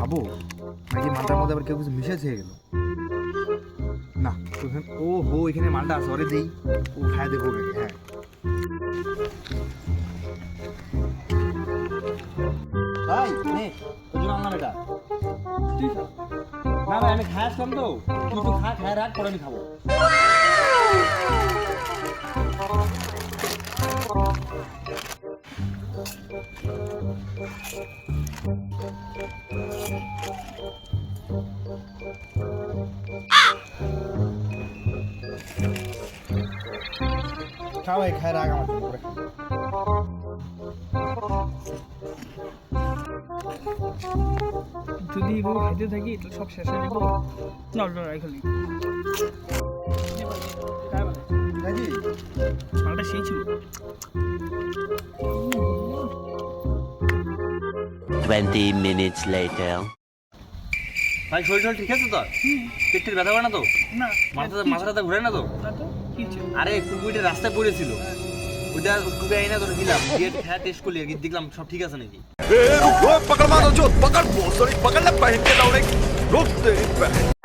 খাবো নাকি মালটার মধ্যে আবার কেউ কিছু মিশেছে গেল না ও হো এখানে মালটা আছে ওরে দেই ও খায় দেখো নাকি হ্যাঁ ভাই নে ওই জন্য আনলাম এটা না ভাই আমি খাই আসলাম তো তুই তো খায় রাখ পরে আমি খাবো খাও ভাই খায় রাখ আমার জন্য পরে খাবো যদি এগুলো খাইতে থাকি তো সব শেষ হয়ে যাবো নজর খালি নাকি মালটা সেই ছিল 20 minutes later. ভাই শরীর ঠিক আছে তো পেটের ব্যথা করে না তো না মাথাটা ঘুরে না তো না তো কি ছিল আরে কুকুরটা রাস্তায় পড়েছিল ওইটা কুকুরে আইনা তোর দিলাম দিয়ে খেয়া টেস্ট করলি আর কি দেখলাম সব ঠিক আছে নাকি पकड़ मारो जो पकड़ बहुत सारी पकड़ ले पहन के दौड़े रोक दे